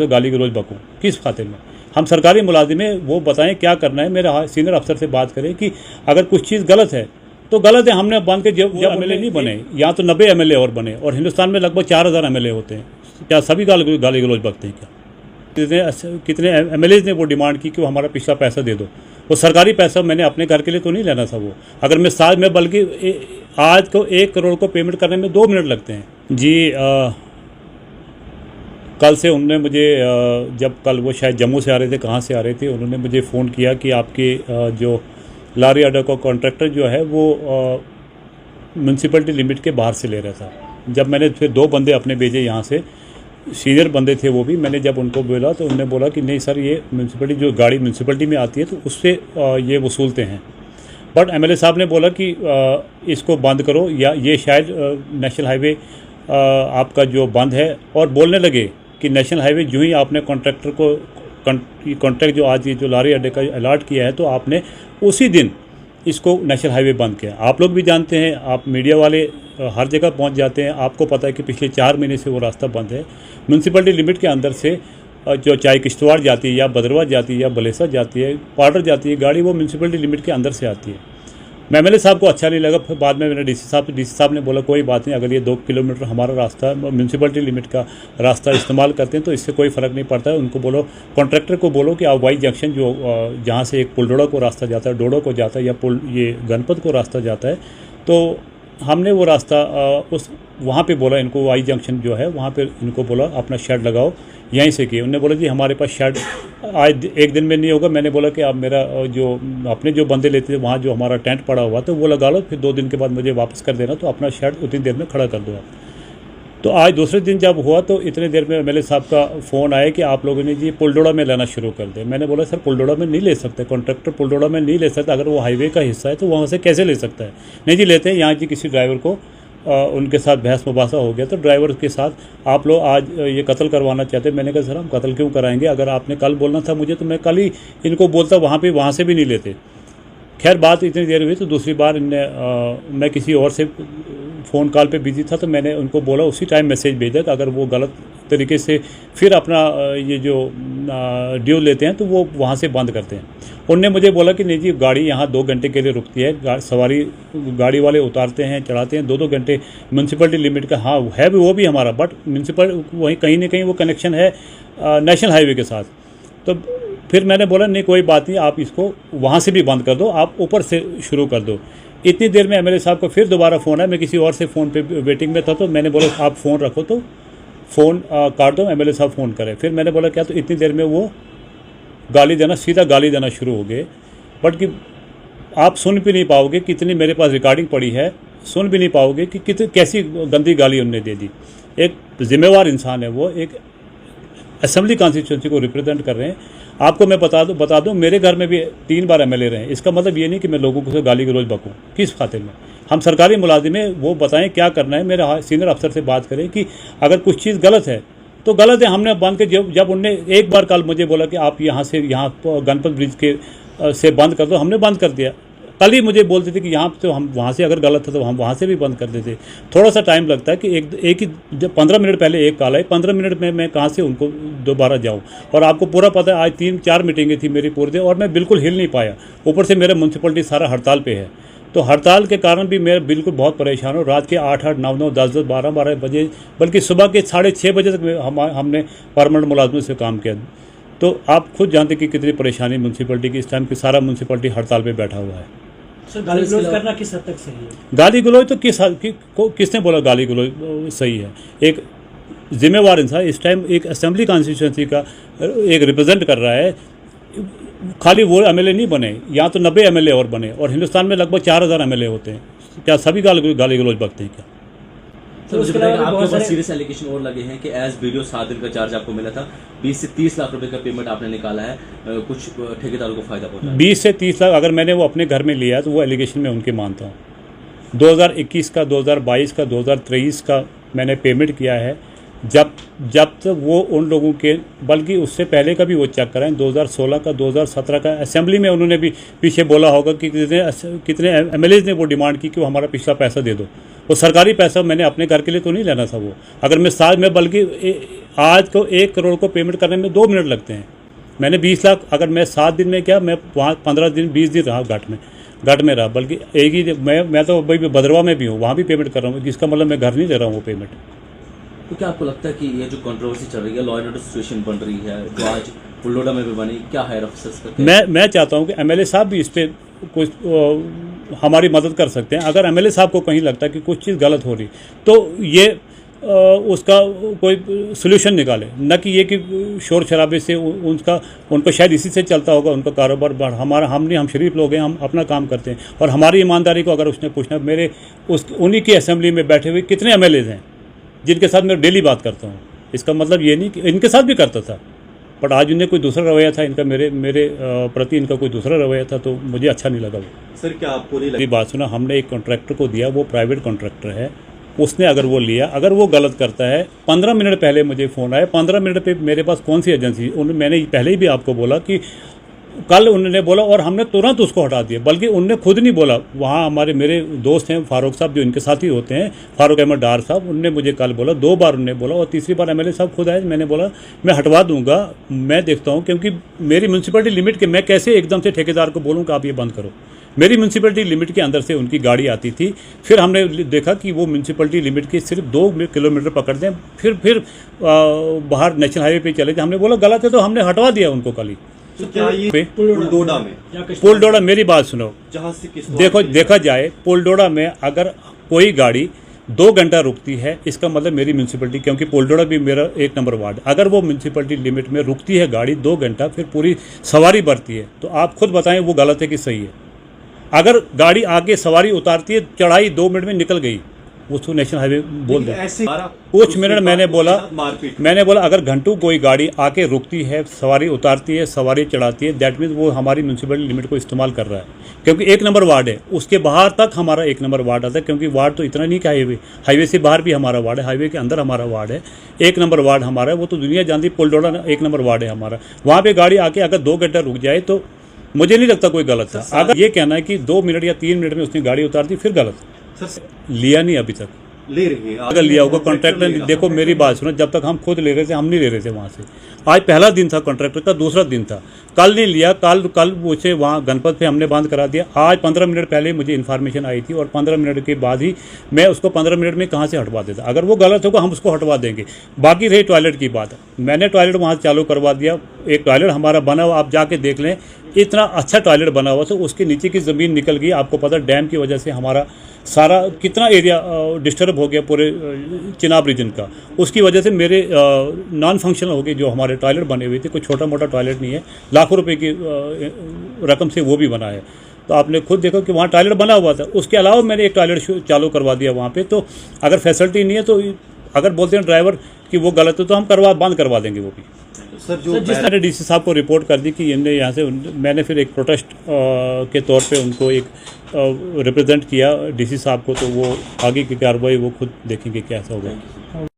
गाली गलौज बकूँ किस खातिर में? हम सरकारी मुलाजिम हैं, वो बताएं क्या करना है। मेरे सीनियर अफसर से बात करें कि अगर कुछ चीज़ गलत है तो गलत है। हमने बन के जब एमएलए नहीं बने, यहाँ तो 90 एमएलए और बने, और हिंदुस्तान में लगभग 4000 एमएलए होते हैं। क्या सभी गाली गलौज बकते हैं क्या? कितने एमएलए ने वो डिमांड की कि वो हमारा पिछला पैसा दे दो। वो सरकारी पैसा मैंने अपने घर के लिए तो नहीं लेना था वो। अगर मैं साल में, बल्कि आज को 1 करोड़ को पेमेंट करने में 2 मिनट लगते हैं जी। कल से उन्होंने मुझे, जब कल वो शायद जम्मू से आ रहे थे, कहाँ से आ रहे थे, उन्होंने मुझे फ़ोन किया कि आपके जो लारी अड्डा का कॉन्ट्रैक्टर जो है वो म्यूनसिपलिटी लिमिट के बाहर से ले रहा था। जब मैंने फिर 2 बंदे अपने भेजे यहाँ से, सीनियर बंदे थे वो भी, मैंने जब उनको बोला तो उन्होंने बोला कि नहीं सर, ये म्यूनसिपलिटी, जो गाड़ी म्यूनसिपलिटी में आती है तो उससे ये वसूलते हैं। बट एमएलए साहब ने बोला कि इसको बंद करो, या ये शायद नेशनल हाईवे आपका जो बंद है, और बोलने लगे कि नेशनल हाईवे जो ही आपने कॉन्ट्रैक्टर को कॉन्ट्रैक्ट जो आज ये जो लारी अड्डे का अलॉट किया है, तो आपने उसी दिन इसको नेशनल हाईवे बंद किया। आप लोग भी जानते हैं, आप मीडिया वाले हर जगह पहुंच जाते हैं, आपको पता है कि पिछले 4 महीने से वो रास्ता बंद है। म्यूनसिपलिटी लिमिट के अंदर से जो चाहे किश्तवाड़ जाती है, या भद्रवाह जाती है, या बलेसा जाती है, पाउडर जाती है गाड़ी, वो म्यूनसिपलिटी लिमिट के अंदर से आती है। एमएलए साहब को अच्छा नहीं लगा। फिर बाद में मैंने डीसी साहब ने बोला कोई बात नहीं, अगर ये 2 किलोमीटर हमारा रास्ता म्यूनसिपलिटी लिमिट का रास्ता इस्तेमाल करते हैं तो इससे कोई फ़र्क नहीं पड़ता है। उनको बोलो, कॉन्ट्रैक्टर को बोलो कि आप वाई जंक्शन जो जहाँ से एक पुलडोड़ा को रास्ता जाता है, डोडो को जाता है, या ये गणपत को रास्ता जाता है, तो हमने वो रास्ता उस वहाँ पे बोला इनको, वाई जंक्शन जो है वहाँ पे इनको बोला अपना शेड लगाओ, यहीं से किए। उन्होंने बोला जी हमारे पास शेड आज 1 दिन में नहीं होगा। मैंने बोला कि आप मेरा जो अपने जो बंदे लेते थे वहाँ जो हमारा टेंट पड़ा हुआ तो वो लगा लो, फिर 2 दिन के बाद मुझे वापस कर देना, तो अपना शेड उतनी देर में खड़ा कर दो आप। तो आज दूसरे दिन जब हुआ तो इतने देर में एमएलए साहब का फ़ोन आया कि आप लोगों ने जी पुलडोड़ा में लेना शुरू कर दे। मैंने बोला सर पुलडोड़ा में नहीं ले सकते, कॉन्ट्रैक्टर पुलडोड़ा में नहीं ले सकता, अगर वो हाईवे का हिस्सा है तो वहाँ से कैसे ले सकता है? नहीं जी लेते हैं। यहाँ जी किसी ड्राइवर को उनके साथ बहस मुबासा हो गया, तो ड्राइवर के साथ आप लोग आज ये कत्ल करवाना चाहते हैं। मैंने कहा सर हम कत्ल क्यों कराएंगे? अगर आपने कल बोलना था मुझे तो मैं कल ही इनको बोलता, वहाँ से भी नहीं लेते। खैर बात इतनी देर हुई तो दूसरी बार मैं किसी और से फ़ोन कॉल पे बिजी था, तो मैंने उनको बोला, उसी टाइम मैसेज भेजा कि अगर वो गलत तरीके से फिर अपना ये जो ड्यू लेते हैं तो वो वहाँ से बंद करते हैं। उनने मुझे बोला कि नहीं जी गाड़ी यहाँ 2 घंटे के लिए रुकती है, सवारी गाड़ी वाले उतारते हैं चढ़ाते हैं 2-2 घंटे म्यूनसिपलिटी लिमिट का। हाँ है भी, वो भी हमारा, बट म्यूनसिपल वहीं कहीं ना कहीं वो कनेक्शन है नेशनल हाईवे के साथ। तो फिर मैंने बोला नहीं कोई बात नहीं, आप इसको वहाँ से भी बंद कर दो, आप ऊपर से शुरू कर दो। इतनी देर में एमएलए साहब का फिर दोबारा फ़ोन आया, मैं किसी और से फ़ोन पे वेटिंग में था, तो मैंने बोला आप फ़ोन रखो, तो फ़ोन काट दो, एमएलए साहब फ़ोन करें। फिर मैंने बोला क्या, तो इतनी देर में वो गाली देना, सीधा गाली देना शुरू हो गए। बट कि आप सुन भी नहीं पाओगे, कितनी मेरे पास रिकॉर्डिंग पड़ी है, सुन भी नहीं पाओगे कि कितनी कैसी गंदी गाली उनने दे दी। एक जिम्मेवार इंसान है वो, एक असेंबली कॉन्स्टिट्यूंसी को रिप्रेजेंट कर रहे हैं। आपको मैं बता दूं मेरे घर में भी 3 बार एमएलए रहे। इसका मतलब ये नहीं कि मैं लोगों को गाली गलौज बकूँ किस खातिर में? हम सरकारी मुलाजिम हैं, वो बताएं क्या करना है। मेरे सीनियर अफसर से बात करें कि अगर कुछ चीज़ गलत है तो गलत है। हमने बंद के जब उनने एक बार कल मुझे बोला कि आप यहाँ गणपत ब्रिज के से बंद कर दो, हमने बंद कर दिया। कल ही मुझे बोलते थे कि यहाँ तो हम वहाँ से अगर गलत है तो हम वहाँ से भी बंद कर देते। थोड़ा सा टाइम लगता है कि एक ही जब 15 मिनट पहले एक कॉल आई, 15 मिनट में मैं कहाँ से उनको दोबारा जाऊँ। और आपको पूरा पता है आज 3-4 मीटिंगें थी मेरी पूरे दिन, और मैं बिल्कुल हिल नहीं पाया। ऊपर से मेरा म्यूनसिपलिटी सारा हड़ताल पे है, तो हड़ताल के कारण भी मैं बिल्कुल बहुत परेशान हूँ। रात के 8-8, 9-9, 10-10, 12-12 बजे, बल्कि सुबह के 6:30 बजे तक हमने परमानेंट मुलाजमों से काम किया। तो आप खुद जानते कि कितनी परेशानी म्यूनसिपलिटी की इस टाइम की, सारा म्यूनसिपलिटी हड़ताल पर बैठा हुआ है। सर गाली गलौज करना किस हद तक सही है? गाली गलौज तो किसने बोला गाली गलौज सही है? एक जिम्मेवार इंसान इस टाइम एक असेंबली कॉन्स्टिट्यूंसी का एक रिप्रेजेंट कर रहा है। खाली वो एमएलए नहीं बने, यहाँ तो 90 एमएलए और बने, और हिंदुस्तान में लगभग 4000 एमएलए होते हैं। क्या सभी गाली गलौज बकते हैं क्या? तो उसके अलावा आपके ऊपर सीरियस एलिगेशन और लगे हैं कि एज वीडियो 7 दिन का चार्ज आपको मिला था, 20 से 30 लाख रुपए का पेमेंट आपने निकाला है, कुछ ठेकेदारों को फायदा पहुंचा। 20 से 30 लाख अगर मैंने वो अपने घर में लिया तो वो एलिगेशन मैं उनके मानता हूँ। 2021 का, 2022 का, 2023 का मैंने पेमेंट किया है। जब तक वो उन लोगों के, बल्कि उससे पहले का भी वो चेक कराएं, 2016 का, 2017 का असेंबली में उन्होंने भी पीछे बोला होगा कि कितने एमएलए ने वो डिमांड की कि वो हमारा पिछला पैसा दे दो। वो सरकारी पैसा मैंने अपने घर के लिए तो नहीं लेना था वो। अगर मैं साल में, बल्कि आज को 1 करोड़ को पेमेंट करने में 2 मिनट लगते हैं। मैंने 20 लाख, अगर मैं 7 दिन में किया, मैं वहाँ 15 दिन 20 दिन रहा घाट में रहा, बल्कि एक ही मैं तो अभी भी भद्रवा में भी हूँ, वहाँ भी पेमेंट कर रहा हूँ, जिसका मतलब मैं घर नहीं दे रहा हूँ वो पेमेंट। तो क्या आपको लगता है कि ये जो कंट्रोवर्सी चल रही है, लॉ एंड ऑर्डर सिचुएशन बन रही है जो आज पुलडोडा में भी बनी, क्या हायर ऑफिसर्स का मैं चाहता हूँ कि एमएलए साहब भी इस पर कुछ हमारी मदद कर सकते हैं। अगर एमएलए साहब को कहीं लगता है कि कुछ चीज़ गलत हो रही, तो ये उसका कोई सोल्यूशन निकाले, न कि ये कि शोर शराबे से उनको शायद इसी से चलता होगा उनका कारोबार। हम शरीफ लोग हैं, हम अपना काम करते हैं, और हमारी ईमानदारी को अगर उसने पूछना, उन्हीं की असेंबली में बैठे हुए कितने एमएलए हैं जिनके साथ मैं डेली बात करता हूँ। इसका मतलब ये नहीं कि इनके साथ भी करता था, बट आज उन्हें कोई दूसरा रवैया था इनका, मेरे प्रति इनका कोई दूसरा रवैया था, तो मुझे अच्छा नहीं लगा वो। सर क्या आपको नहीं मेरी बात सुना, हमने एक कॉन्ट्रैक्टर को दिया, वो प्राइवेट कॉन्ट्रैक्टर है, उसने अगर वो लिया, अगर वो गलत करता है, 15 मिनट पहले मुझे फ़ोन आया, 15 मिनट पे मेरे पास कौन सी एजेंसी, मैंने पहले ही भी आपको बोला कि कल उन्होंने बोला और हमने तुरंत उसको हटा दिया, बल्कि उनने खुद नहीं बोला। वहाँ मेरे दोस्त हैं फारूक साहब, जो इनके साथी होते हैं, फारूक अहमद डार साहब, उनने मुझे कल बोला, 2 बार उनने बोला, और तीसरी बार एमएलए साहब खुद आए। मैंने बोला मैं हटवा दूंगा, मैं देखता हूँ, क्योंकि मेरी म्यूनसिपलिटी लिमिट के, मैं कैसे एकदम से ठेकेदार को बोलूँ कि आप ये बंद करो। मेरी म्यूनसिपलिटी लिमिट के अंदर से उनकी गाड़ी आती थी, फिर हमने देखा कि वो म्यूनसिपलिटी लिमिट के सिर्फ 2 किलोमीटर पकड़ते हैं, फिर बाहर नेशनल हाईवे पे चले थे। हमने बोला गलत है, तो हमने हटवा दिया उनको कल ही। तो क्या ये पुलडोडा में, पुलडोडा, मेरी बात सुनो, जहाँ से किस देखा जाए, पुलडोडा में अगर कोई गाड़ी 2 घंटा रुकती है, इसका मतलब मेरी म्यूनसिपलिटी, क्योंकि पुलडोडा भी मेरा 1 नंबर वार्ड, अगर वो म्यूनसिपलिटी लिमिट में रुकती है गाड़ी 2 घंटा, फिर पूरी सवारी बढ़ती है, तो आप खुद बताएं वो गलत है कि सही है। अगर गाड़ी आगे सवारी उतारती है, चढ़ाई 2 मिनट में निकल गई, उसको नेशनल हाईवे बोल दे। कुछ मिनट मैंने बोला अगर घंटों कोई गाड़ी आके रुकती है, सवारी उतारती है, सवारी चढ़ाती है, दैट मीन्स वो हमारी म्यूनसिपलिटी लिमिट को इस्तेमाल कर रहा है, क्योंकि 1 नंबर वार्ड है, उसके बाहर तक हमारा 1 नंबर वार्ड आता है, क्योंकि वार्ड तो इतना नहीं कि हाईवे से बाहर भी हमारा वार्ड है, हाईवे के अंदर हमारा वार्ड है, 1 नंबर वार्ड हमारा है, वो तो दुनिया जानती। पुलडोडा 1 नंबर वार्ड है हमारा, वहाँ पर गाड़ी आके अगर 2 घंटा रुक जाए तो मुझे नहीं लगता कोई गलत था। अगर ये कहना है कि 2 मिनट या 3 मिनट में उसने गाड़ी उतार दी, फिर गलत। लिया नहीं अभी तक, ले रही है, अगर लिया होगा कॉन्ट्रैक्टर ने। देखो मेरी बात सुनो, जब तक हम खुद ले रहे थे, हम नहीं ले रहे थे वहाँ से। आज पहला दिन था कॉन्ट्रैक्टर का, दूसरा दिन था, कल नहीं लिया, कल उसे वहाँ गणपत पे हमने बंद करा दिया। आज 15 मिनट पहले मुझे इन्फॉर्मेशन आई थी, और 15 मिनट के बाद ही मैं उसको 15 मिनट में कहाँ से हटवा देता। अगर वो गलत होगा हम उसको हटवा देंगे। बाकी रही टॉयलेट की बात, मैंने टॉयलेट वहाँ चालू करवा दिया। एक टॉयलेट हमारा बना हुआ, आप जाके देख लें, इतना अच्छा टॉयलेट बना हुआ था, उसके नीचे की ज़मीन निकल गई। आपको पता, डैम की वजह से हमारा सारा कितना एरिया डिस्टर्ब हो गया पूरे चिनाब रीजन का, उसकी वजह से मेरे नॉन फंक्शनल हो गए जो हमारे टॉयलेट बने हुए थे। कोई छोटा मोटा टॉयलेट नहीं है, लाखों रुपए की रकम से वो भी बना है। तो आपने खुद देखो कि वहाँ टॉयलेट बना हुआ था, उसके अलावा मैंने एक टॉयलेट चालू करवा दिया वहाँ पे। तो अगर फैसिलिटी नहीं है, तो अगर बोलते हैं ड्राइवर कि वो गलत है, तो हम बंद करवा देंगे वो भी। सर जो मैंने डीसी साहब को रिपोर्ट कर दी कि इनने यहाँ से, मैंने फिर एक प्रोटेस्ट के तौर पे उनको एक रिप्रेजेंट किया डीसी साहब को, तो वो आगे की कार्रवाई वो खुद देखेंगे कैसा होगा।